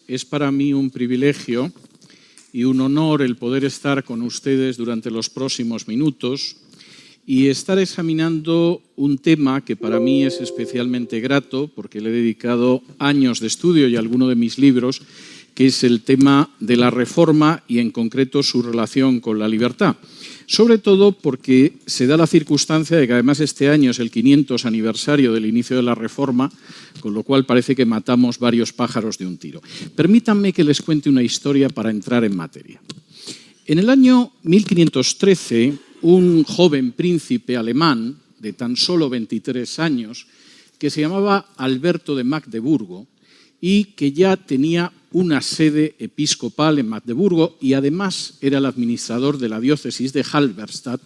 Es para mí un privilegio y un honor el poder estar con ustedes durante los próximos minutos y estar examinando un tema que para mí es especialmente grato porque le he dedicado años de estudio y alguno de mis libros, que es el tema de la Reforma y en concreto su relación con la libertad. Sobre todo porque se da la circunstancia de que además este año es el 500 aniversario del inicio de la Reforma, con lo cual parece que matamos varios pájaros de un tiro. Permítanme que les cuente una historia para entrar en materia. En el año 1513, un joven príncipe alemán de tan solo 23 años, que se llamaba Alberto de Magdeburgo y que ya tenía una sede episcopal en Magdeburgo y además era el administrador de la diócesis de Halberstadt,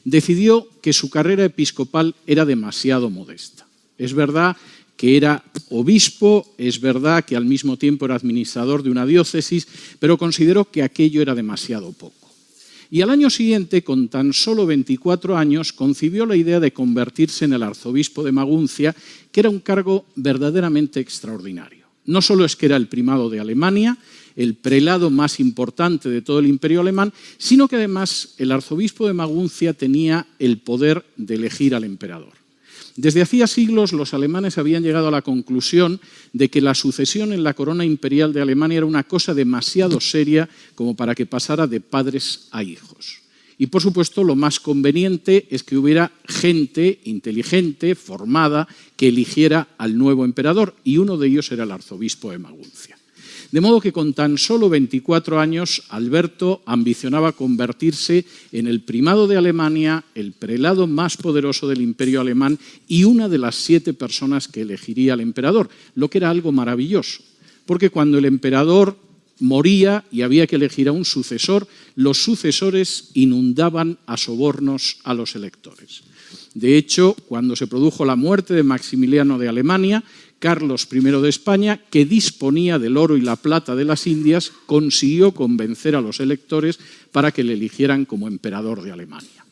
decidió que su carrera episcopal era demasiado modesta. Es verdad que era obispo, es verdad que al mismo tiempo era administrador de una diócesis, pero consideró que aquello era demasiado poco. Y al año siguiente, con tan solo 24 años, concibió la idea de convertirse en el arzobispo de Maguncia, que era un cargo verdaderamente extraordinario. No solo es que era el primado de Alemania, el prelado más importante de todo el imperio alemán, sino que además el arzobispo de Maguncia tenía el poder de elegir al emperador. Desde hacía siglos los alemanes habían llegado a la conclusión de que la sucesión en la corona imperial de Alemania era una cosa demasiado seria como para que pasara de padres a hijos. Y por supuesto lo más conveniente es que hubiera gente inteligente, formada, que eligiera al nuevo emperador, y uno de ellos era el arzobispo de Maguncia. De modo que con tan solo 24 años, Alberto ambicionaba convertirse en el primado de Alemania, el prelado más poderoso del imperio alemán y una de las 7 personas que elegiría al emperador, lo que era algo maravilloso, porque cuando el emperador moría y había que elegir a un sucesor, los sucesores inundaban a sobornos a los electores. De hecho, cuando se produjo la muerte de Maximiliano de Alemania, Carlos I de España, que disponía del oro y la plata de las Indias, consiguió convencer a los electores para que le eligieran como emperador de Alemania.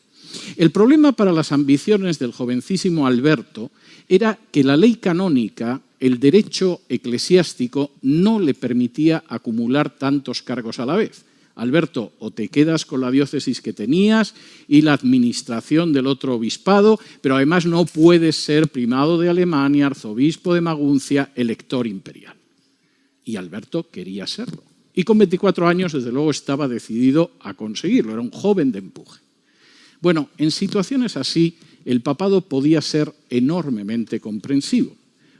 El problema para las ambiciones del jovencísimo Alberto era que la ley canónica, el derecho eclesiástico, no le permitía acumular tantos cargos a la vez. Alberto, o te quedas con la diócesis que tenías y la administración del otro obispado, pero además no puedes ser primado de Alemania, arzobispo de Maguncia, elector imperial. Y Alberto quería serlo. Y con 24 años, desde luego, estaba decidido a conseguirlo. Era un joven de empuje. Bueno, en situaciones así, el papado podía ser enormemente comprensivo.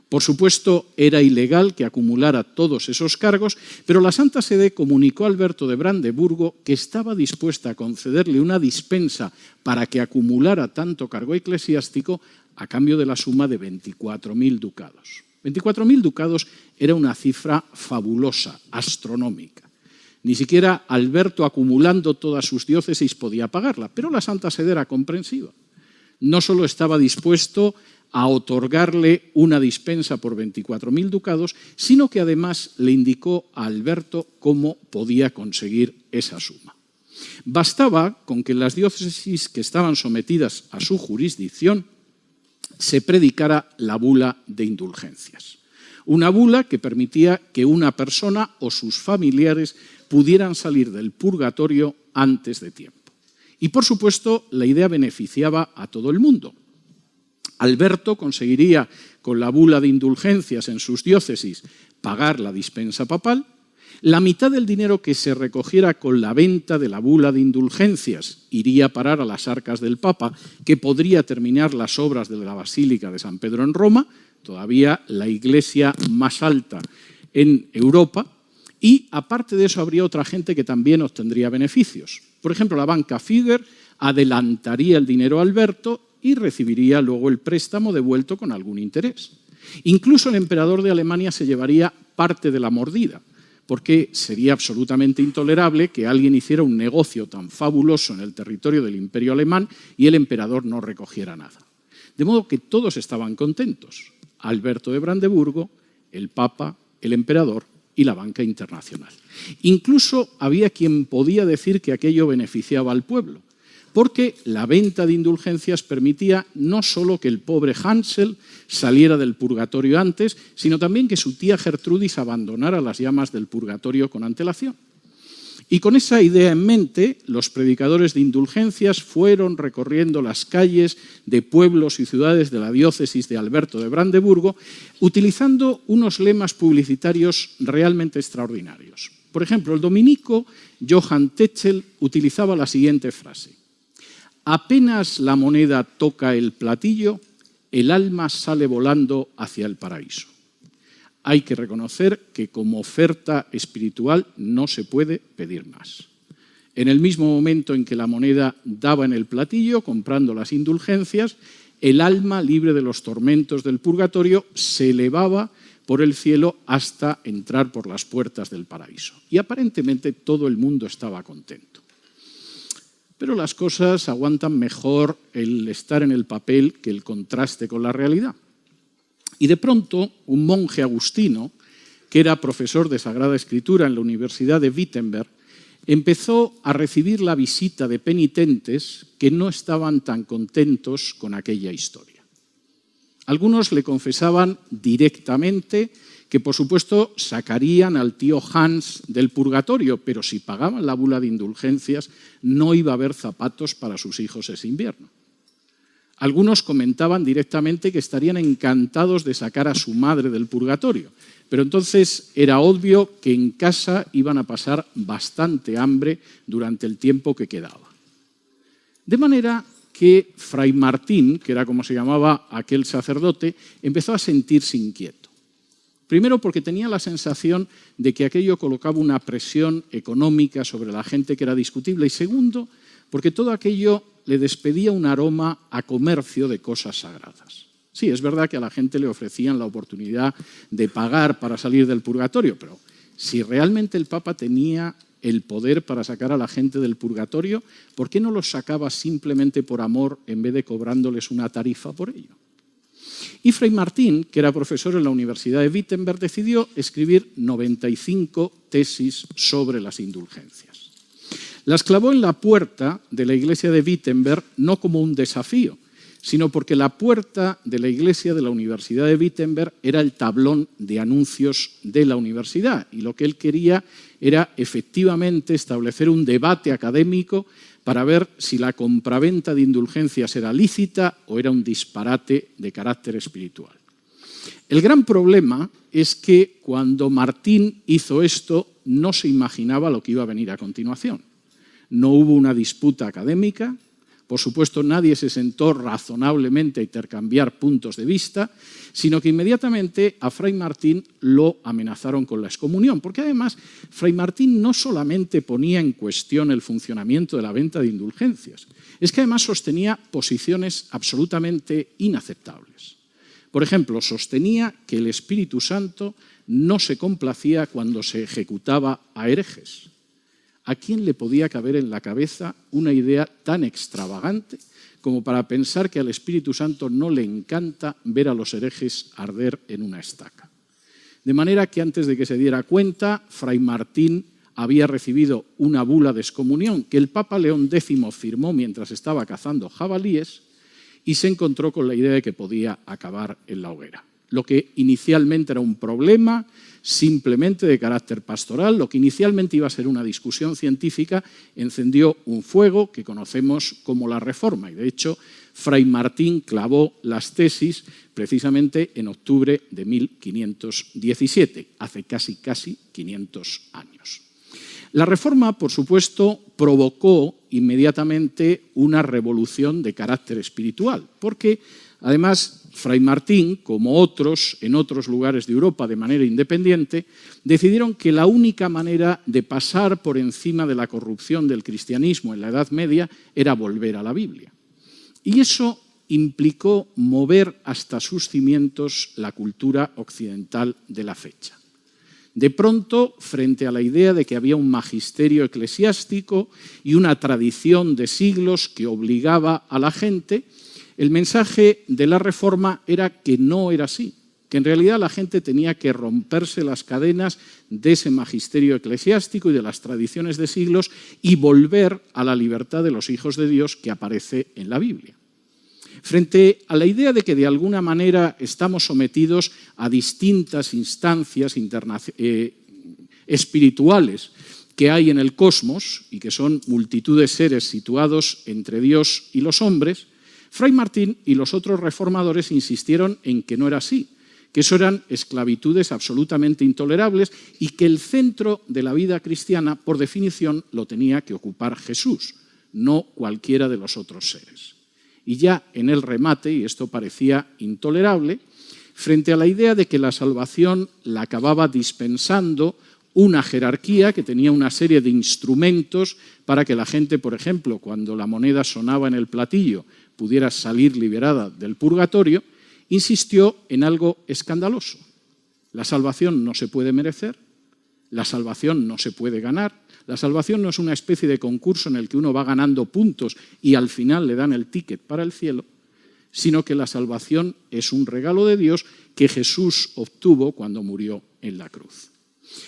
Por supuesto, era ilegal que acumulara todos esos cargos, pero la Santa Sede comunicó a Alberto de Brandeburgo que estaba dispuesta a concederle una dispensa para que acumulara tanto cargo eclesiástico a cambio de la suma de 24.000 ducados. 24.000 ducados era una cifra fabulosa, astronómica. Ni siquiera Alberto, acumulando todas sus diócesis, podía pagarla, pero la Santa Sede era comprensiva. No solo estaba dispuesto a otorgarle una dispensa por 24.000 ducados, sino que además le indicó a Alberto cómo podía conseguir esa suma. Bastaba con que en las diócesis que estaban sometidas a su jurisdicción se predicara la bula de indulgencias. Una bula que permitía que una persona o sus familiares pudieran salir del purgatorio antes de tiempo. Y por supuesto, la idea beneficiaba a todo el mundo. Alberto conseguiría, con la bula de indulgencias en sus diócesis, pagar la dispensa papal. La mitad del dinero que se recogiera con la venta de la bula de indulgencias iría a parar a las arcas del Papa, que podría terminar las obras de la Basílica de San Pedro en Roma, todavía la iglesia más alta en Europa, y aparte de eso habría otra gente que también obtendría beneficios. Por ejemplo, la banca Fugger adelantaría el dinero a Alberto y recibiría luego el préstamo devuelto con algún interés. Incluso el emperador de Alemania se llevaría parte de la mordida, porque sería absolutamente intolerable que alguien hiciera un negocio tan fabuloso en el territorio del imperio alemán y el emperador no recogiera nada. De modo que todos estaban contentos. Alberto de Brandeburgo, el Papa, el emperador y la banca internacional. Incluso había quien podía decir que aquello beneficiaba al pueblo, porque la venta de indulgencias permitía no solo que el pobre Hansel saliera del purgatorio antes, sino también que su tía Gertrudis abandonara las llamas del purgatorio con antelación. Y con esa idea en mente, los predicadores de indulgencias fueron recorriendo las calles de pueblos y ciudades de la diócesis de Alberto de Brandeburgo, utilizando unos lemas publicitarios realmente extraordinarios. Por ejemplo, el dominico Johann Tetzel utilizaba la siguiente frase: apenas la moneda toca el platillo, el alma sale volando hacia el paraíso. Hay que reconocer que como oferta espiritual no se puede pedir más. En el mismo momento en que la moneda daba en el platillo, comprando las indulgencias, el alma, libre de los tormentos del purgatorio, se elevaba por el cielo hasta entrar por las puertas del paraíso. Y aparentemente todo el mundo estaba contento. Pero las cosas aguantan mejor el estar en el papel que el contraste con la realidad. Y de pronto, un monje agustino, que era profesor de Sagrada Escritura en la Universidad de Wittenberg, empezó a recibir la visita de penitentes que no estaban tan contentos con aquella historia. Algunos le confesaban directamente que, por supuesto, sacarían al tío Hans del purgatorio, pero si pagaban la bula de indulgencias, no iba a haber zapatos para sus hijos ese invierno. Algunos comentaban directamente que estarían encantados de sacar a su madre del purgatorio, pero entonces era obvio que en casa iban a pasar bastante hambre durante el tiempo que quedaba. De manera que Fray Martín, que era como se llamaba aquel sacerdote, empezó a sentirse inquieto. Primero porque tenía la sensación de que aquello colocaba una presión económica sobre la gente que era discutible, y segundo, porque todo aquello le despedía un aroma a comercio de cosas sagradas. Sí, es verdad que a la gente le ofrecían la oportunidad de pagar para salir del purgatorio, pero si realmente el Papa tenía el poder para sacar a la gente del purgatorio, ¿por qué no los sacaba simplemente por amor en vez de cobrándoles una tarifa por ello? Y Fray Martín, que era profesor en la Universidad de Wittenberg, decidió escribir 95 tesis sobre las indulgencias. Las clavó en la puerta de la iglesia de Wittenberg no como un desafío, sino porque la puerta de la iglesia de la Universidad de Wittenberg era el tablón de anuncios de la universidad, y lo que él quería era efectivamente establecer un debate académico para ver si la compraventa de indulgencias era lícita o era un disparate de carácter espiritual. El gran problema es que cuando Martín hizo esto no se imaginaba lo que iba a venir a continuación. No hubo una disputa académica, por supuesto nadie se sentó razonablemente a intercambiar puntos de vista, sino que inmediatamente a Fray Martín lo amenazaron con la excomunión, porque además Fray Martín no solamente ponía en cuestión el funcionamiento de la venta de indulgencias, es que además sostenía posiciones absolutamente inaceptables. Por ejemplo, sostenía que el Espíritu Santo no se complacía cuando se ejecutaba a herejes. ¿A quién le podía caber en la cabeza una idea tan extravagante como para pensar que al Espíritu Santo no le encanta ver a los herejes arder en una estaca? De manera que antes de que se diera cuenta, Fray Martín había recibido una bula de excomunión que el Papa León X firmó mientras estaba cazando jabalíes, y se encontró con la idea de que podía acabar en la hoguera. Lo que inicialmente era un problema simplemente de carácter pastoral, lo que inicialmente iba a ser una discusión científica, encendió un fuego que conocemos como la Reforma. Y de hecho, Fray Martín clavó las tesis precisamente en octubre de 1517, hace casi 500 años. La Reforma, por supuesto, provocó inmediatamente una revolución de carácter espiritual, porque además Fray Martín, como otros en otros lugares de Europa de manera independiente, decidieron que la única manera de pasar por encima de la corrupción del cristianismo en la Edad Media era volver a la Biblia. Y eso implicó mover hasta sus cimientos la cultura occidental de la fecha. De pronto, frente a la idea de que había un magisterio eclesiástico y una tradición de siglos que obligaba a la gente, el mensaje de la Reforma era que no era así, que en realidad la gente tenía que romperse las cadenas de ese magisterio eclesiástico y de las tradiciones de siglos y volver a la libertad de los hijos de Dios que aparece en la Biblia. Frente a la idea de que de alguna manera estamos sometidos a distintas instancias espirituales que hay en el cosmos y que son multitud de seres situados entre Dios y los hombres, Fray Martín y los otros reformadores insistieron en que no era así, que eso eran esclavitudes absolutamente intolerables y que el centro de la vida cristiana, por definición, lo tenía que ocupar Jesús, no cualquiera de los otros seres. Y ya en el remate, y esto parecía intolerable, frente a la idea de que la salvación la acababa dispensando una jerarquía que tenía una serie de instrumentos para que la gente, por ejemplo, cuando la moneda sonaba en el platillo, pudiera salir liberada del purgatorio, insistió en algo escandaloso. La salvación no se puede merecer, la salvación no se puede ganar, la salvación no es una especie de concurso en el que uno va ganando puntos y al final le dan el ticket para el cielo, sino que la salvación es un regalo de Dios que Jesús obtuvo cuando murió en la cruz.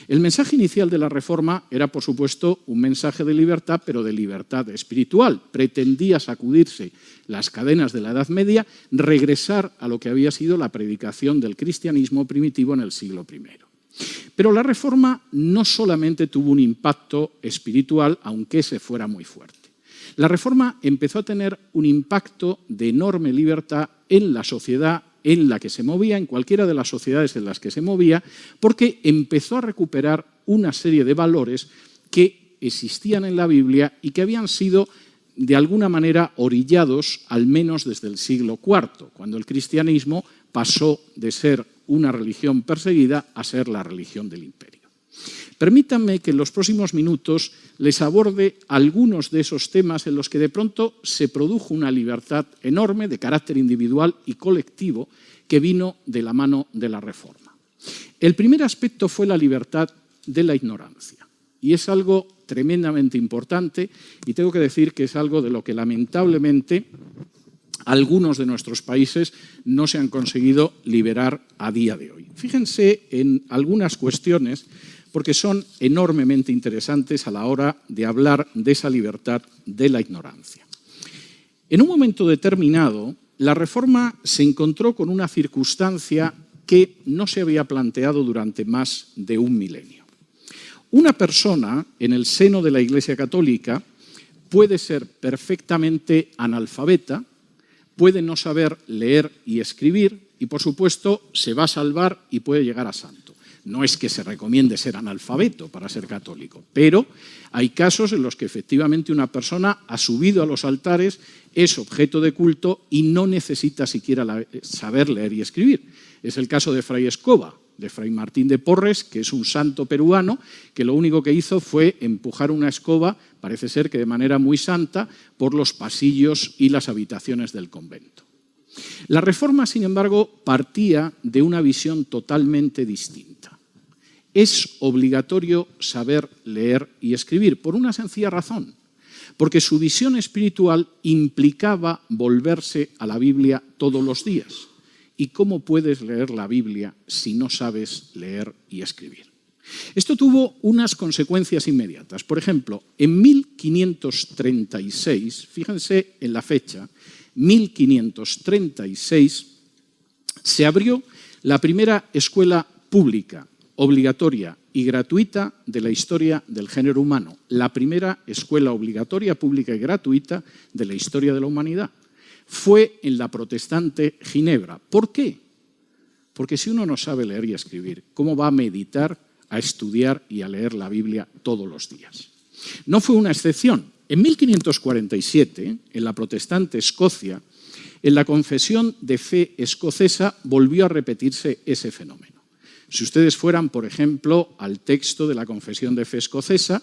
El mensaje inicial de la Reforma era, por supuesto, un mensaje de libertad, pero de libertad espiritual. Pretendía sacudirse las cadenas de la Edad Media, regresar a lo que había sido la predicación del cristianismo primitivo en el siglo I. Pero la Reforma no solamente tuvo un impacto espiritual, aunque ese fuera muy fuerte. La Reforma empezó a tener un impacto de enorme libertad en la sociedad en la que se movía, en cualquiera de las sociedades en las que se movía, porque empezó a recuperar una serie de valores que existían en la Biblia y que habían sido de alguna manera orillados, al menos desde el siglo IV, cuando el cristianismo pasó de ser una religión perseguida a ser la religión del imperio. Permítanme que en los próximos minutos les aborde algunos de esos temas en los que de pronto se produjo una libertad enorme de carácter individual y colectivo que vino de la mano de la Reforma. El primer aspecto fue la libertad de la ignorancia, y es algo tremendamente importante, y tengo que decir que es algo de lo que lamentablemente algunos de nuestros países no se han conseguido liberar a día de hoy. Fíjense en algunas cuestiones porque son enormemente interesantes a la hora de hablar de esa libertad de la ignorancia. En un momento determinado, la Reforma se encontró con una circunstancia que no se había planteado durante más de un milenio. Una persona en el seno de la Iglesia Católica puede ser perfectamente analfabeta, puede no saber leer y escribir y, por supuesto, se va a salvar y puede llegar a santo. No es que se recomiende ser analfabeto para ser católico, pero hay casos en los que efectivamente una persona ha subido a los altares, es objeto de culto y no necesita siquiera saber leer y escribir. Es el caso de Fray Escoba, de Fray Martín de Porres, que es un santo peruano, que lo único que hizo fue empujar una escoba, parece ser que de manera muy santa, por los pasillos y las habitaciones del convento. La Reforma, sin embargo, partía de una visión totalmente distinta. Es obligatorio saber leer y escribir, por una sencilla razón, porque su visión espiritual implicaba volverse a la Biblia todos los días. ¿Y cómo puedes leer la Biblia si no sabes leer y escribir? Esto tuvo unas consecuencias inmediatas. Por ejemplo, en 1536, fíjense en la fecha, 1536, se abrió la primera escuela pública, obligatoria y gratuita de la historia del género humano. La primera escuela obligatoria, pública y gratuita de la historia de la humanidad. Fue en la protestante Ginebra. ¿Por qué? Porque si uno no sabe leer y escribir, ¿cómo va a meditar, a estudiar y a leer la Biblia todos los días? No fue una excepción. En 1547, en la protestante Escocia, en la confesión de fe escocesa volvió a repetirse ese fenómeno. Si ustedes fueran, por ejemplo, al texto de la confesión de fe escocesa,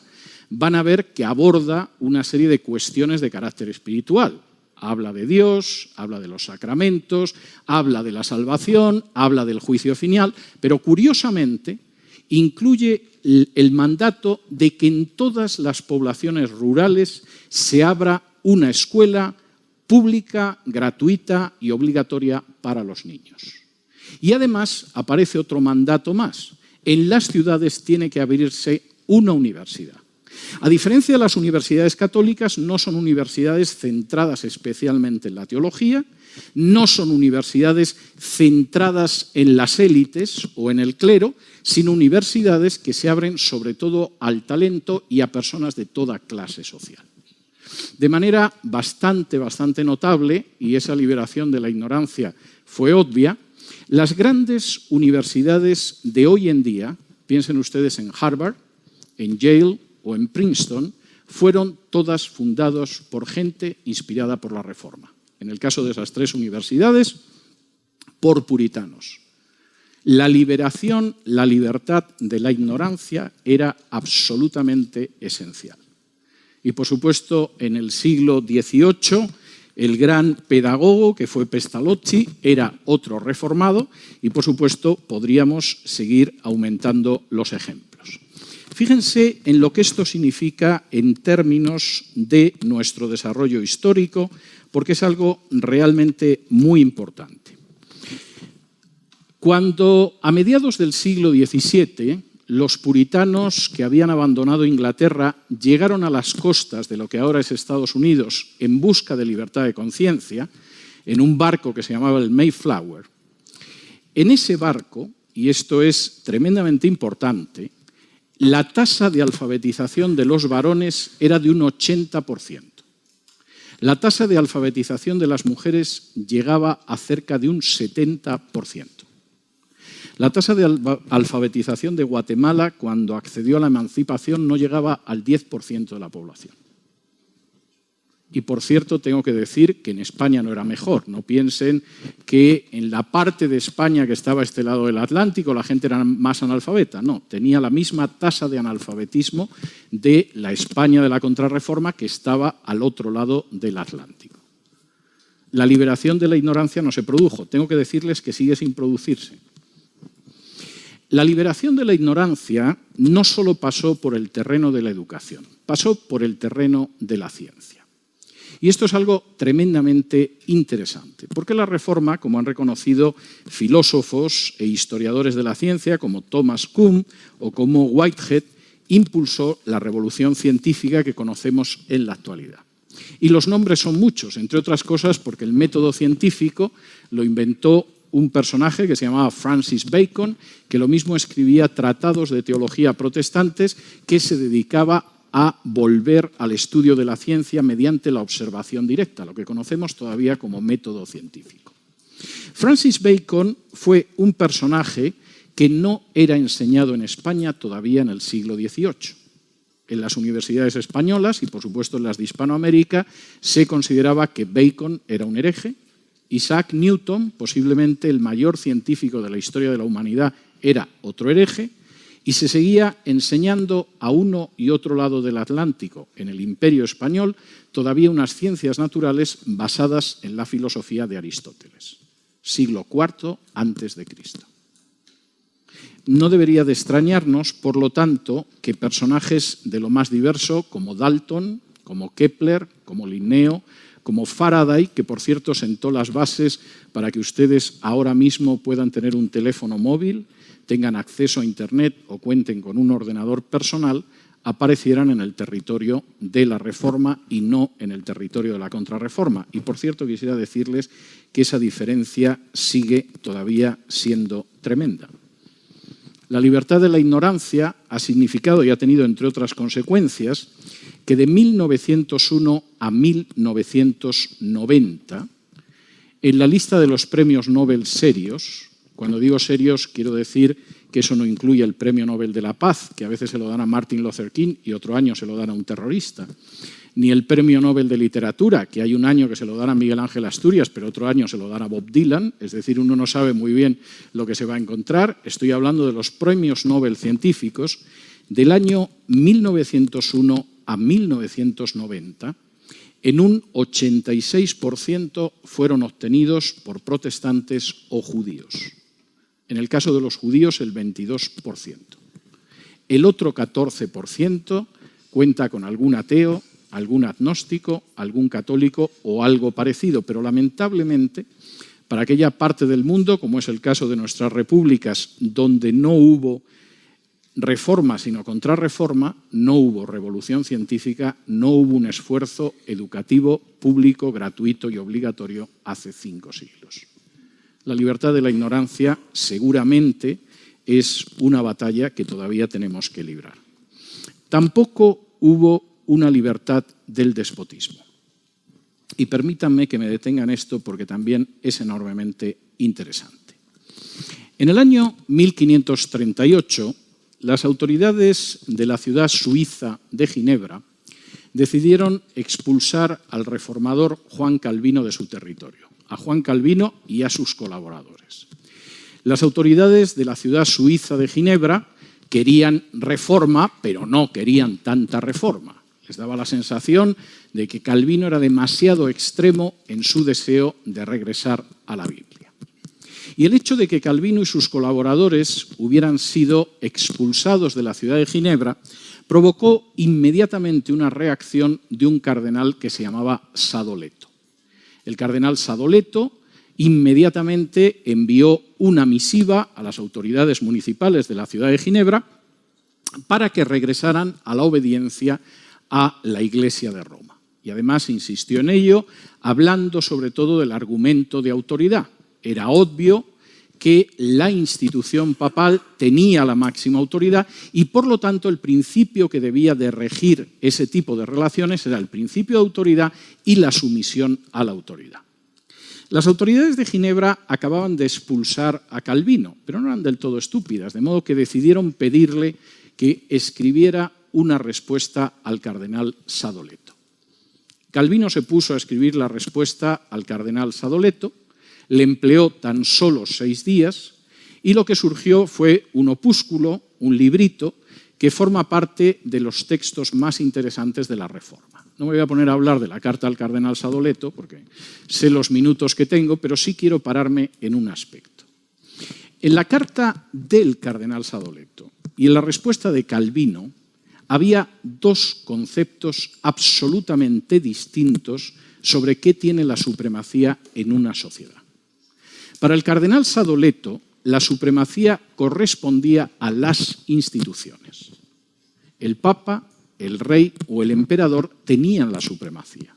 van a ver que aborda una serie de cuestiones de carácter espiritual. Habla de Dios, habla de los sacramentos, habla de la salvación, habla del juicio final, pero curiosamente incluye el mandato de que en todas las poblaciones rurales se abra una escuela pública, gratuita y obligatoria para los niños. Y además aparece otro mandato más. En las ciudades tiene que abrirse una universidad. A diferencia de las universidades católicas, no son universidades centradas especialmente en la teología, no son universidades centradas en las élites o en el clero, sino universidades que se abren sobre todo al talento y a personas de toda clase social. De manera bastante notable, y esa liberación de la ignorancia fue obvia, las grandes universidades de hoy en día, piensen ustedes en Harvard, en Yale o en Princeton, fueron todas fundadas por gente inspirada por la Reforma. En el caso de esas tres universidades, por puritanos. La liberación, la libertad de la ignorancia era absolutamente esencial. Y por supuesto, en el siglo XVIII, el gran pedagogo que fue Pestalozzi era otro reformado y por supuesto podríamos seguir aumentando los ejemplos. Fíjense en lo que esto significa en términos de nuestro desarrollo histórico, porque es algo realmente muy importante. Cuando a mediados del siglo XVII los puritanos que habían abandonado Inglaterra llegaron a las costas de lo que ahora es Estados Unidos en busca de libertad de conciencia, en un barco que se llamaba el Mayflower, en ese barco, y esto es tremendamente importante, la tasa de alfabetización de los varones era de un 80%. La tasa de alfabetización de las mujeres llegaba a cerca de un 70%. La tasa de alfabetización de Guatemala, cuando accedió a la emancipación, no llegaba al 10% de la población. Y, por cierto, tengo que decir que en España no era mejor. No piensen que en la parte de España que estaba a este lado del Atlántico la gente era más analfabeta. No, tenía la misma tasa de analfabetismo de la España de la Contrarreforma que estaba al otro lado del Atlántico. La liberación de la ignorancia no se produjo. Tengo que decirles que sigue sin producirse. La liberación de la ignorancia no solo pasó por el terreno de la educación, pasó por el terreno de la ciencia. Y esto es algo tremendamente interesante, porque la Reforma, como han reconocido filósofos e historiadores de la ciencia, como Thomas Kuhn o como Whitehead, impulsó la revolución científica que conocemos en la actualidad. Y los nombres son muchos, entre otras cosas porque el método científico lo inventó un personaje que se llamaba Francis Bacon, que lo mismo escribía tratados de teología protestantes, que se dedicaba a volver al estudio de la ciencia mediante la observación directa, lo que conocemos todavía como método científico. Francis Bacon fue un personaje que no era enseñado en España todavía en el siglo XVIII. En las universidades españolas y, por supuesto, en las de Hispanoamérica, se consideraba que Bacon era un hereje. Isaac Newton, posiblemente el mayor científico de la historia de la humanidad, era otro hereje, y se seguía enseñando a uno y otro lado del Atlántico, en el Imperio Español, todavía unas ciencias naturales basadas en la filosofía de Aristóteles, siglo IV a.C. No debería de extrañarnos, por lo tanto, que personajes de lo más diverso, como Dalton, como Kepler, como Linneo, como Faraday, que por cierto sentó las bases para que ustedes ahora mismo puedan tener un teléfono móvil, tengan acceso a Internet o cuenten con un ordenador personal, aparecieran en el territorio de la Reforma y no en el territorio de la Contrarreforma. Y por cierto, quisiera decirles que esa diferencia sigue todavía siendo tremenda. La libertad de la ignorancia ha significado y ha tenido, entre otras consecuencias, que de 1901 a 1990, en la lista de los premios Nobel serios, cuando digo serios quiero decir que eso no incluye el Premio Nobel de la Paz, que a veces se lo dan a Martin Luther King y otro año se lo dan a un terrorista, ni el Premio Nobel de Literatura, que hay un año que se lo dan a Miguel Ángel Asturias, pero otro año se lo dan a Bob Dylan, es decir, uno no sabe muy bien lo que se va a encontrar. Estoy hablando de los premios Nobel científicos del año 1901 a 1990, en un 86% fueron obtenidos por protestantes o judíos. En el caso de los judíos, el 22%. El otro 14% cuenta con algún ateo, algún agnóstico, algún católico o algo parecido, pero lamentablemente Para aquella parte del mundo, como es el caso de nuestras repúblicas, donde no hubo reforma sino contrarreforma, no hubo revolución científica, no hubo un esfuerzo educativo público, gratuito y obligatorio hace 5 siglos. La libertad de la ignorancia seguramente es una batalla que todavía tenemos que librar. Tampoco hubo una libertad del despotismo. Y permítanme que me detenga en esto porque también es enormemente interesante. En el año 1538, las autoridades de la ciudad suiza de Ginebra decidieron expulsar al reformador Juan Calvino de su territorio, a Juan Calvino y a sus colaboradores. Las autoridades de la ciudad suiza de Ginebra querían reforma, pero no querían tanta reforma. Les daba la sensación de que Calvino era demasiado extremo en su deseo de regresar a la Biblia. Y el hecho de que Calvino y sus colaboradores hubieran sido expulsados de la ciudad de Ginebra provocó inmediatamente una reacción de un cardenal que se llamaba Sadoleto. El cardenal Sadoleto inmediatamente envió una misiva a las autoridades municipales de la ciudad de Ginebra para que regresaran a la obediencia a la Iglesia de Roma. Y además insistió en ello, hablando sobre todo del argumento de autoridad. Era obvio que la institución papal tenía la máxima autoridad y, por lo tanto, el principio que debía de regir ese tipo de relaciones era el principio de autoridad y la sumisión a la autoridad. Las autoridades de Ginebra acababan de expulsar a Calvino, pero no eran del todo estúpidas, de modo que decidieron pedirle que escribiera una respuesta al cardenal Sadoleto. Calvino se puso a escribir la respuesta al cardenal Sadoleto, le empleó tan solo 6 días y lo que surgió fue un opúsculo, un librito, que forma parte de los textos más interesantes de la Reforma. No me voy a poner a hablar de la carta al cardenal Sadoleto, porque sé los minutos que tengo, pero sí quiero pararme en un aspecto. En la carta del cardenal Sadoleto y en la respuesta de Calvino había 2 conceptos absolutamente distintos sobre qué tiene la supremacía en una sociedad. Para el cardenal Sadoleto, la supremacía correspondía a las instituciones. El Papa, el Rey o el Emperador tenían la supremacía.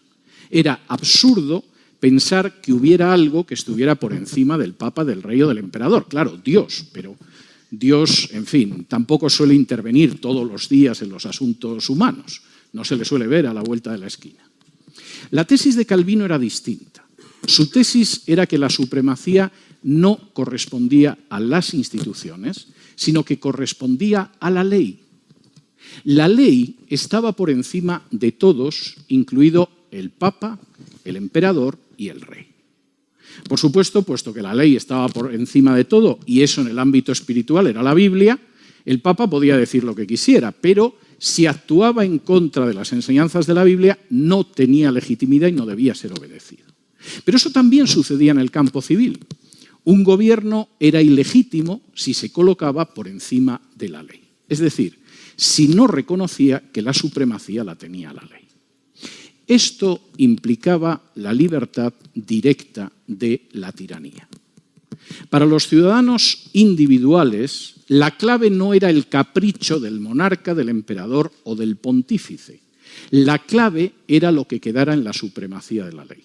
Era absurdo pensar que hubiera algo que estuviera por encima del Papa, del Rey o del Emperador. Claro, Dios, pero Dios, en fin, tampoco suele intervenir todos los días en los asuntos humanos. No se le suele ver a la vuelta de la esquina. La tesis de Calvino era distinta. Su tesis era que la supremacía no correspondía a las instituciones, sino que correspondía a la ley. La ley estaba por encima de todos, incluido el Papa, el Emperador y el Rey. Por supuesto, puesto que la ley estaba por encima de todo, y eso en el ámbito espiritual era la Biblia, el Papa podía decir lo que quisiera, pero si actuaba en contra de las enseñanzas de la Biblia, no tenía legitimidad y no debía ser obedecido. Pero eso también sucedía en el campo civil. Un gobierno era ilegítimo si se colocaba por encima de la ley. Es decir, si no reconocía que la supremacía la tenía la ley. Esto implicaba la libertad directa de la tiranía. Para los ciudadanos individuales, la clave no era el capricho del monarca, del emperador o del pontífice. La clave era lo que quedara en la supremacía de la ley.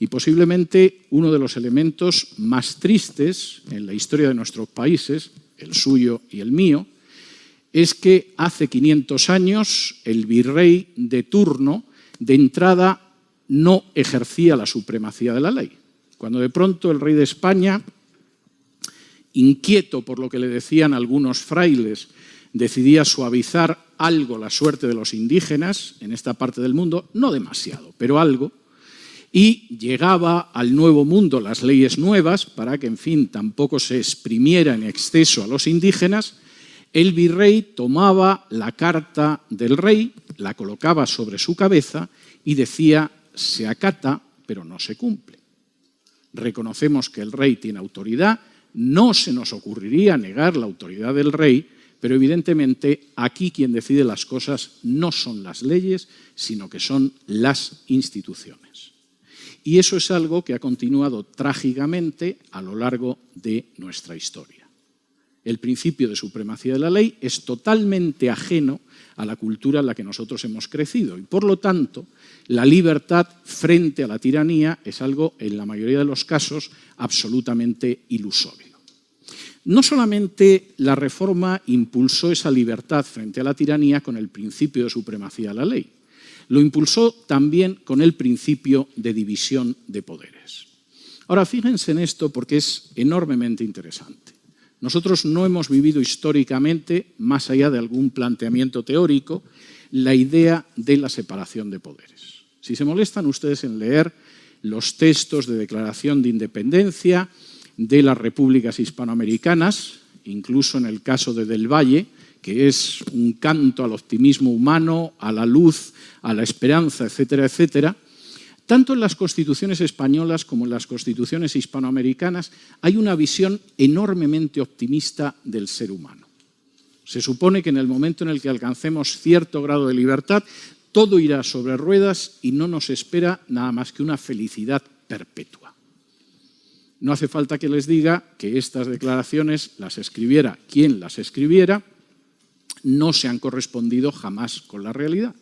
Y posiblemente uno de los elementos más tristes en la historia de nuestros países, el suyo y el mío, es que hace 500 años el virrey de turno, de entrada, no ejercía la supremacía de la ley. Cuando de pronto el rey de España, inquieto por lo que le decían algunos frailes, decidía suavizar algo la suerte de los indígenas en esta parte del mundo, no demasiado, pero algo, y llegaba al Nuevo Mundo las leyes nuevas para que, en fin, tampoco se exprimiera en exceso a los indígenas, el virrey tomaba la carta del rey, la colocaba sobre su cabeza y decía: se acata, pero no se cumple. Reconocemos que el rey tiene autoridad, no se nos ocurriría negar la autoridad del rey, pero evidentemente aquí quien decide las cosas no son las leyes, sino que son las instituciones. Y eso es algo que ha continuado trágicamente a lo largo de nuestra historia. El principio de supremacía de la ley es totalmente ajeno a la cultura en la que nosotros hemos crecido y, por lo tanto, la libertad frente a la tiranía es algo, en la mayoría de los casos, absolutamente ilusorio. No solamente la Reforma impulsó esa libertad frente a la tiranía con el principio de supremacía de la ley, lo impulsó también con el principio de división de poderes. Ahora, fíjense en esto porque es enormemente interesante. Nosotros no hemos vivido históricamente, más allá de algún planteamiento teórico, la idea de la separación de poderes. Si se molestan ustedes en leer los textos de declaración de independencia de las repúblicas hispanoamericanas, incluso en el caso de Del Valle, que es un canto al optimismo humano, a la luz, a la esperanza, etcétera, etcétera, tanto en las constituciones españolas como en las constituciones hispanoamericanas hay una visión enormemente optimista del ser humano. Se supone que en el momento en el que alcancemos cierto grado de libertad, todo irá sobre ruedas y no nos espera nada más que una felicidad perpetua. No hace falta que les diga que estas declaraciones las escribiera quien las escribiera, no se han correspondido jamás con la realidad.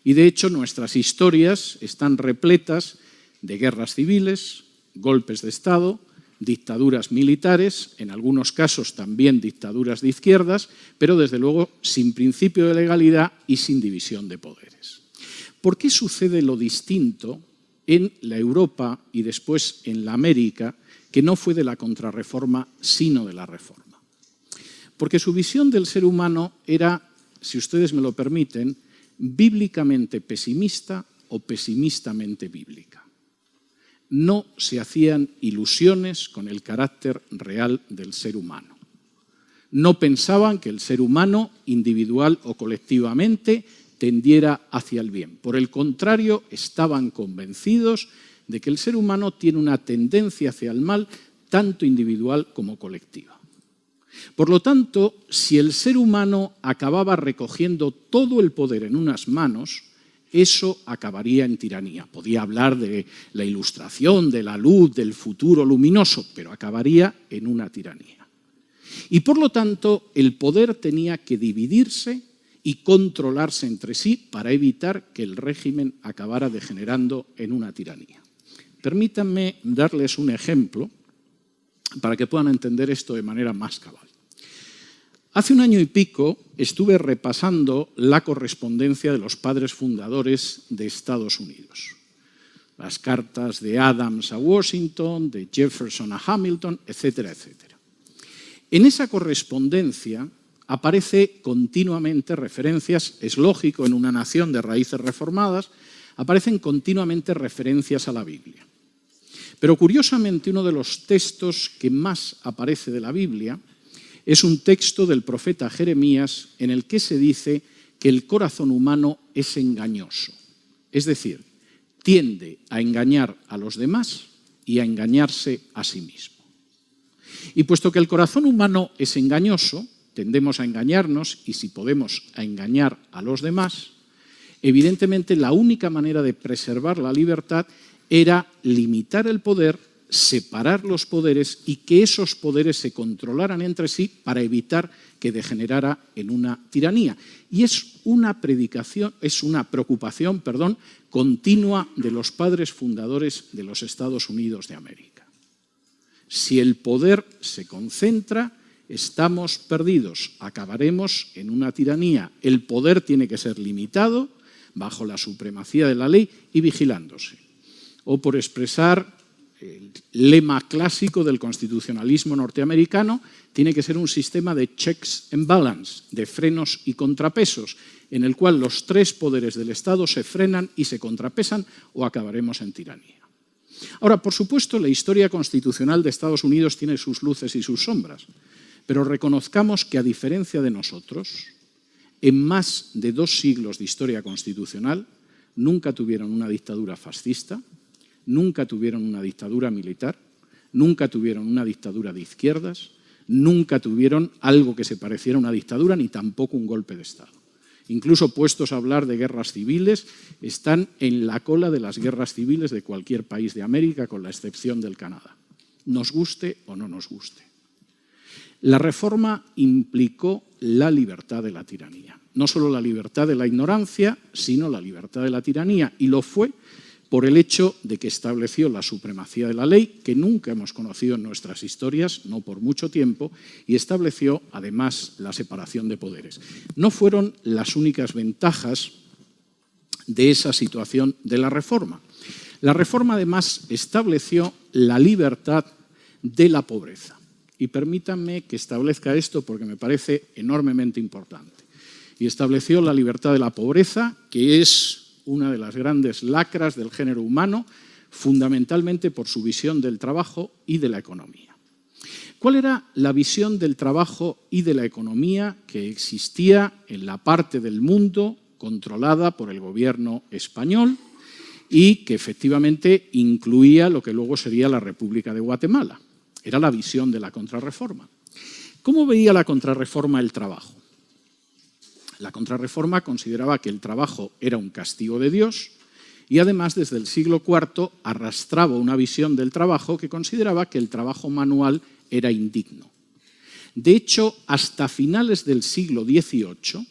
Y de hecho nuestras historias están repletas de guerras civiles, golpes de Estado, dictaduras militares, en algunos casos también dictaduras de izquierdas, pero desde luego sin principio de legalidad y sin división de poderes. ¿Por qué sucede lo distinto en la Europa y después en la América, que no fue de la contrarreforma, sino de la reforma? Porque su visión del ser humano era, si ustedes me lo permiten, bíblicamente pesimista o pesimistamente bíblica. No se hacían ilusiones con el carácter real del ser humano. No pensaban que el ser humano, individual o colectivamente, tendiera hacia el bien. Por el contrario, estaban convencidos de que el ser humano tiene una tendencia hacia el mal, tanto individual como colectiva. Por lo tanto, si el ser humano acababa recogiendo todo el poder en unas manos, eso acabaría en tiranía. Podía hablar de la ilustración, de la luz, del futuro luminoso, pero acabaría en una tiranía. Y por lo tanto, el poder tenía que dividirse y controlarse entre sí para evitar que el régimen acabara degenerando en una tiranía. Permítanme darles un ejemplo para que puedan entender esto de manera más cabal. Hace un año y pico estuve repasando la correspondencia de los padres fundadores de Estados Unidos. Las cartas de Adams a Washington, de Jefferson a Hamilton, etcétera, etcétera. En esa correspondencia aparece continuamente referencias, es lógico, en una nación de raíces reformadas, aparecen continuamente referencias a la Biblia. Pero curiosamente uno de los textos que más aparece de la Biblia es un texto del profeta Jeremías en el que se dice que el corazón humano es engañoso, es decir, tiende a engañar a los demás y a engañarse a sí mismo. Y puesto que el corazón humano es engañoso, tendemos a engañarnos y si podemos a engañar a los demás, evidentemente la única manera de preservar la libertad era limitar el poder, separar los poderes y que esos poderes se controlaran entre sí para evitar que degenerara en una tiranía. Y es una preocupación continua de los padres fundadores de los Estados Unidos de América. Si el poder se concentra, estamos perdidos, acabaremos en una tiranía. El poder tiene que ser limitado bajo la supremacía de la ley y vigilándose. O por expresar el lema clásico del constitucionalismo norteamericano, tiene que ser un sistema de checks and balance, de frenos y contrapesos, en el cual los tres poderes del Estado se frenan y se contrapesan o acabaremos en tiranía. Ahora, por supuesto, la historia constitucional de Estados Unidos tiene sus luces y sus sombras, pero reconozcamos que, a diferencia de nosotros, en más de 2 siglos de historia constitucional, nunca tuvieron una dictadura fascista, nunca tuvieron una dictadura militar, nunca tuvieron una dictadura de izquierdas, nunca tuvieron algo que se pareciera a una dictadura ni tampoco un golpe de Estado. incluso puestos a hablar de guerras civiles, están en la cola de las guerras civiles de cualquier país de América, con la excepción del Canadá, nos guste o no nos guste. La reforma implicó la libertad de la tiranía, no solo la libertad de la ignorancia, sino la libertad de la tiranía, y lo fue por el hecho de que estableció la supremacía de la ley, que nunca hemos conocido en nuestras historias, no por mucho tiempo, y estableció, además, la separación de poderes. No fueron las únicas ventajas de esa situación de la reforma. La reforma, además, estableció la libertad de la pobreza. Y permítanme que establezca esto porque me parece enormemente importante. Y estableció la libertad de la pobreza, que es una de las grandes lacras del género humano, fundamentalmente por su visión del trabajo y de la economía. ¿Cuál era la visión del trabajo y de la economía que existía en la parte del mundo controlada por el gobierno español y que efectivamente incluía lo que luego sería la República de Guatemala? Era la visión de la Contrarreforma. ¿Cómo veía la Contrarreforma el trabajo? La Contrarreforma consideraba que el trabajo era un castigo de Dios y además desde el siglo IV arrastraba una visión del trabajo que consideraba que el trabajo manual era indigno. De hecho, hasta finales del siglo XVIII,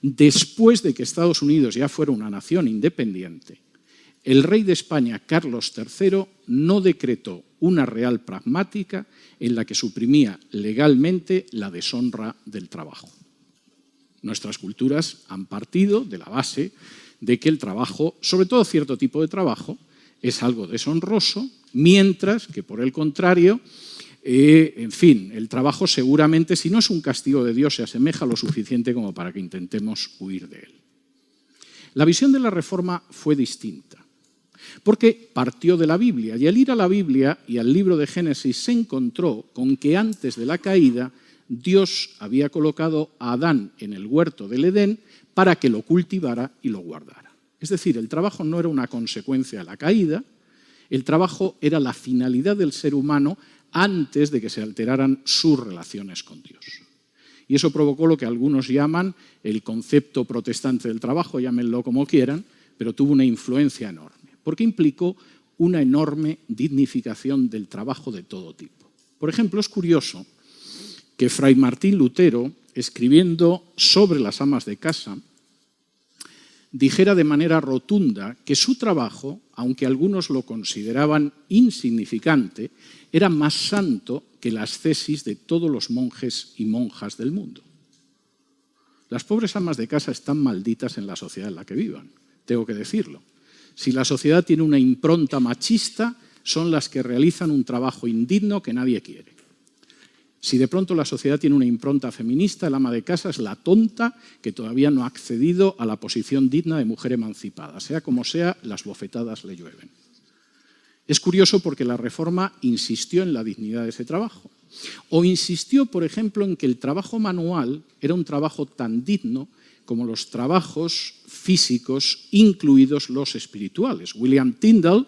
después de que Estados Unidos ya fuera una nación independiente, el rey de España, Carlos III, no decretó una real pragmática en la que suprimía legalmente la deshonra del trabajo. Nuestras culturas han partido de la base de que el trabajo, sobre todo cierto tipo de trabajo, es algo deshonroso, mientras que, por el contrario, el trabajo seguramente, si no es un castigo de Dios, se asemeja lo suficiente como para que intentemos huir de él. La visión de la reforma fue distinta, porque partió de la Biblia, y al ir a la Biblia y al libro de Génesis se encontró con que antes de la caída Dios había colocado a Adán en el huerto del Edén para que lo cultivara y lo guardara. Es decir, el trabajo no era una consecuencia de la caída, el trabajo era la finalidad del ser humano antes de que se alteraran sus relaciones con Dios. Y eso provocó lo que algunos llaman el concepto protestante del trabajo, llámenlo como quieran, pero tuvo una influencia enorme, porque implicó una enorme dignificación del trabajo de todo tipo. Por ejemplo, es curioso que Fray Martín Lutero, escribiendo sobre las amas de casa, dijera de manera rotunda que su trabajo, aunque algunos lo consideraban insignificante, era más santo que las tesis de todos los monjes y monjas del mundo. Las pobres amas de casa están malditas en la sociedad en la que vivan, tengo que decirlo. Si la sociedad tiene una impronta machista, son las que realizan un trabajo indigno que nadie quiere. Si de pronto la sociedad tiene una impronta feminista, el ama de casa es la tonta que todavía no ha accedido a la posición digna de mujer emancipada. Sea como sea, las bofetadas le llueven. Es curioso porque la Reforma insistió en la dignidad de ese trabajo. O insistió, por ejemplo, en que el trabajo manual era un trabajo tan digno como los trabajos físicos, incluidos los espirituales. William Tyndale,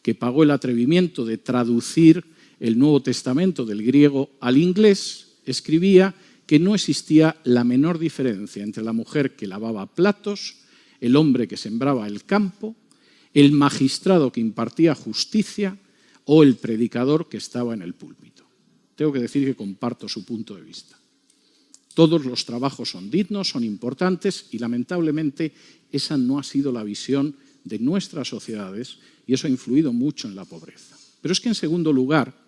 que pagó el atrevimiento de traducir el Nuevo Testamento del griego al inglés, escribía que no existía la menor diferencia entre la mujer que lavaba platos, el hombre que sembraba el campo, el magistrado que impartía justicia o el predicador que estaba en el púlpito. Tengo que decir que comparto su punto de vista. Todos los trabajos son dignos, son importantes y lamentablemente esa no ha sido la visión de nuestras sociedades y eso ha influido mucho en la pobreza. Pero es que en segundo lugar,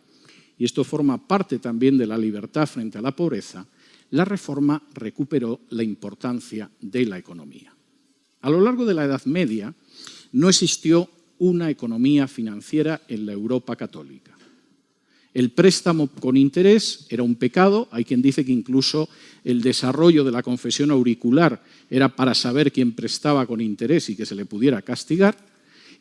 y esto forma parte también de la libertad frente a la pobreza, la Reforma recuperó la importancia de la economía. A lo largo de la Edad Media no existió una economía financiera en la Europa católica. El préstamo con interés era un pecado, hay quien dice que incluso el desarrollo de la confesión auricular era para saber quién prestaba con interés y que se le pudiera castigar,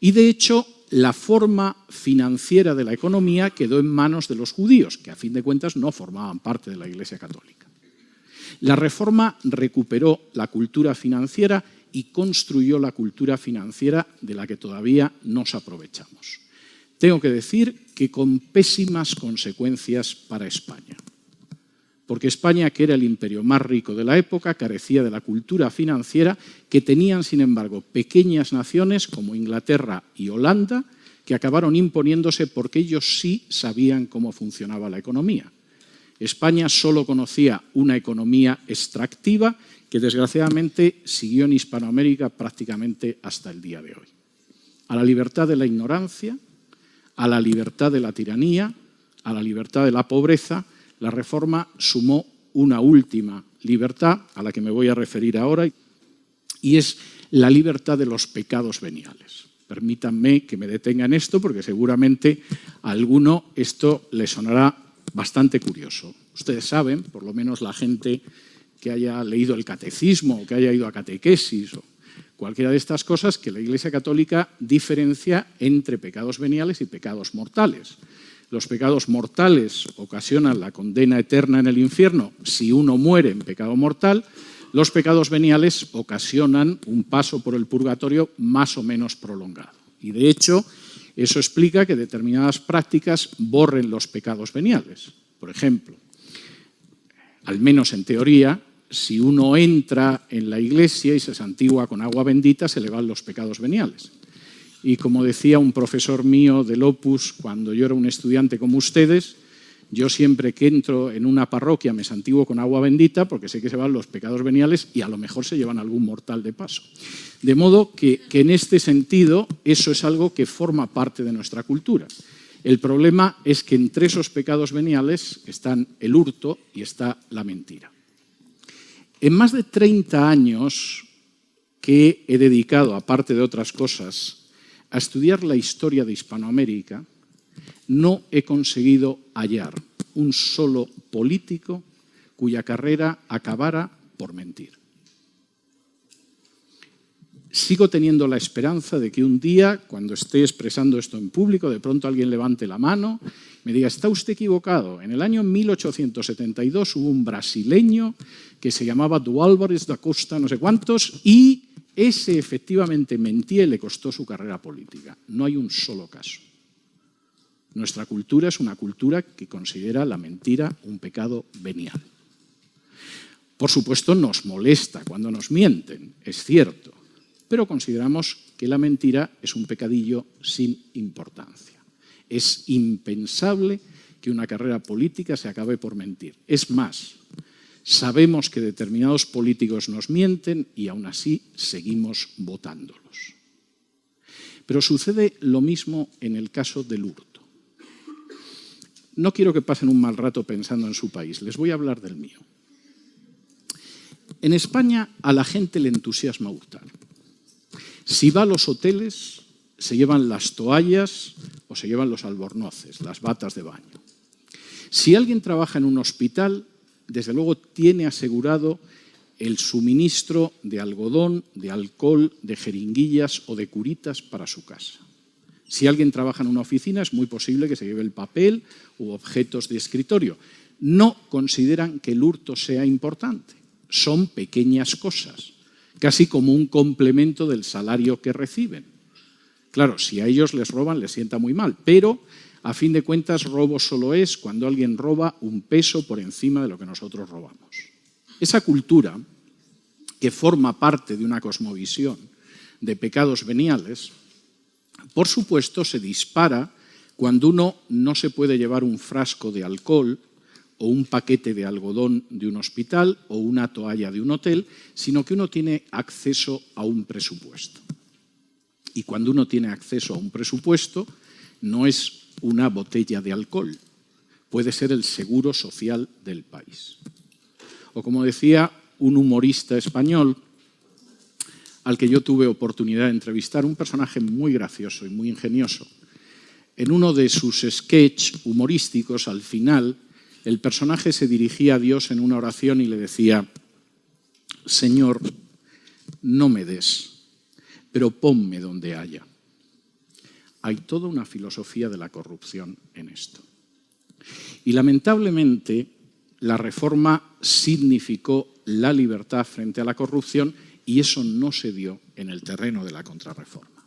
y de hecho la forma financiera de la economía quedó en manos de los judíos, que a fin de cuentas no formaban parte de la Iglesia Católica. La Reforma recuperó la cultura financiera y construyó la cultura financiera de la que todavía nos aprovechamos. Tengo que decir que con pésimas consecuencias para España. porque España, que era el imperio más rico de la época, carecía de la cultura financiera que tenían, sin embargo, pequeñas naciones como Inglaterra y Holanda, que acabaron imponiéndose porque ellos sí sabían cómo funcionaba la economía. España solo conocía una economía extractiva que desgraciadamente siguió en Hispanoamérica prácticamente hasta el día de hoy. A la libertad de la ignorancia, a la libertad de la tiranía, a la libertad de la pobreza, la Reforma sumó una última libertad a la que me voy a referir ahora, y es la libertad de los pecados veniales. Permítanme que me detenga en esto porque seguramente a alguno esto le sonará bastante curioso. Ustedes saben, por lo menos la gente que haya leído el catecismo o que haya ido a catequesis o cualquiera de estas cosas, que la Iglesia Católica diferencia entre pecados veniales y pecados mortales. Los pecados mortales ocasionan la condena eterna en el infierno si uno muere en pecado mortal. Los pecados veniales ocasionan un paso por el purgatorio más o menos prolongado. Y de hecho, eso explica que determinadas prácticas borren los pecados veniales. Por ejemplo, al menos en teoría, si uno entra en la iglesia y se santigua con agua bendita, se le van los pecados veniales. Y como decía un profesor mío del Opus cuando yo era un estudiante como ustedes, yo siempre que entro en una parroquia me santiguo con agua bendita porque sé que se van los pecados veniales y a lo mejor se llevan algún mortal de paso. De modo que en este sentido eso es algo que forma parte de nuestra cultura. El problema es que entre esos pecados veniales están el hurto y está la mentira. En más de 30 años que he dedicado, aparte de otras cosas, a estudiar la historia de Hispanoamérica, no he conseguido hallar un solo político cuya carrera acabara por mentir. Sigo teniendo la esperanza de que un día, cuando esté expresando esto en público, de pronto alguien levante la mano y me diga, está usted equivocado. En el año 1872 hubo un brasileño que se llamaba Du Álvares da Costa, no sé cuántos, y ese efectivamente mentía y le costó su carrera política. No hay un solo caso. Nuestra cultura es una cultura que considera la mentira un pecado venial. Por supuesto, nos molesta cuando nos mienten, es cierto, pero consideramos que la mentira es un pecadillo sin importancia. Es impensable que una carrera política se acabe por mentir. Es más, sabemos que determinados políticos nos mienten y aún así seguimos votándolos. Pero sucede lo mismo en el caso del hurto. No quiero que pasen un mal rato pensando en su país, les voy a hablar del mío. En España a la gente le entusiasma hurtar. Si va a los hoteles, se llevan las toallas o se llevan los albornoces, las batas de baño. Si alguien trabaja en un hospital, desde luego tiene asegurado el suministro de algodón, de alcohol, de jeringuillas o de curitas para su casa. Si alguien trabaja en una oficina, es muy posible que se lleve el papel u objetos de escritorio. No consideran que el hurto sea importante. Son pequeñas cosas, casi como un complemento del salario que reciben. Claro, si a ellos les roban, les sienta muy mal, pero a fin de cuentas robo solo es cuando alguien roba un peso por encima de lo que nosotros robamos. Esa cultura, que forma parte de una cosmovisión de pecados veniales, por supuesto se dispara cuando uno no se puede llevar un frasco de alcohol o un paquete de algodón de un hospital o una toalla de un hotel, sino que uno tiene acceso a un presupuesto. Y cuando uno tiene acceso a un presupuesto, no es una botella de alcohol, puede ser el seguro social del país. O como decía un humorista español al que yo tuve oportunidad de entrevistar, un personaje muy gracioso y muy ingenioso. En uno de sus sketches humorísticos, al final, el personaje se dirigía a Dios en una oración y le decía, Señor, no me des, pero ponme donde haya. Hay toda una filosofía de la corrupción en esto. Y lamentablemente, la reforma significó la libertad frente a la corrupción y eso no se dio en el terreno de la contrarreforma.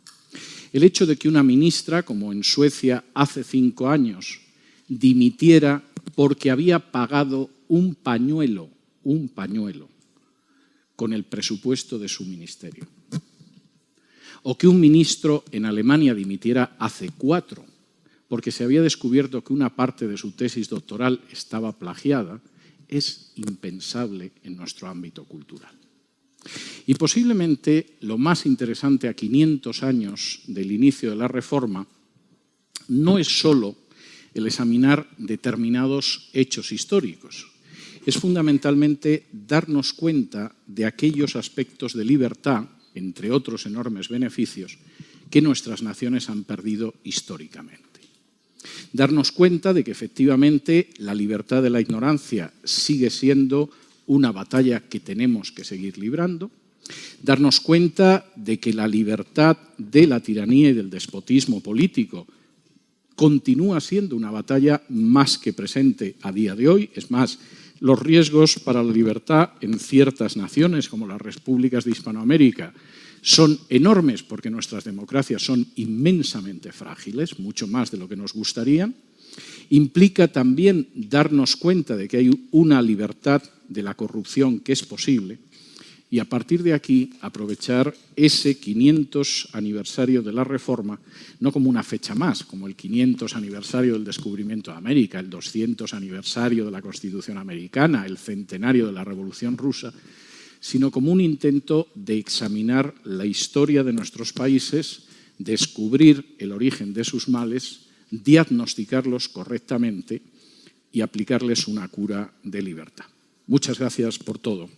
El hecho de que una ministra, como en Suecia hace 5 años, dimitiera porque había pagado un pañuelo con el presupuesto de su ministerio. O que un ministro en Alemania dimitiera hace 4, porque se había descubierto que una parte de su tesis doctoral estaba plagiada, es impensable en nuestro ámbito cultural. Y posiblemente lo más interesante a 500 años del inicio de la Reforma no es solo el examinar determinados hechos históricos, es fundamentalmente darnos cuenta de aquellos aspectos de libertad, entre otros enormes beneficios, que nuestras naciones han perdido históricamente. Darnos cuenta de que efectivamente la libertad de la ignorancia sigue siendo una batalla que tenemos que seguir librando. Darnos cuenta de que la libertad de la tiranía y del despotismo político continúa siendo una batalla más que presente a día de hoy. Es más, los riesgos para la libertad en ciertas naciones, como las repúblicas de Hispanoamérica, son enormes porque nuestras democracias son inmensamente frágiles, mucho más de lo que nos gustaría. Implica también darnos cuenta de que hay una libertad de la corrupción que es posible y a partir de aquí aprovechar ese 500 aniversario de la Reforma no como una fecha más, como el 500 aniversario del descubrimiento de América, el 200 aniversario de la Constitución americana, el centenario de la Revolución rusa, sino como un intento de examinar la historia de nuestros países, descubrir el origen de sus males, diagnosticarlos correctamente y aplicarles una cura de libertad. Muchas gracias por todo.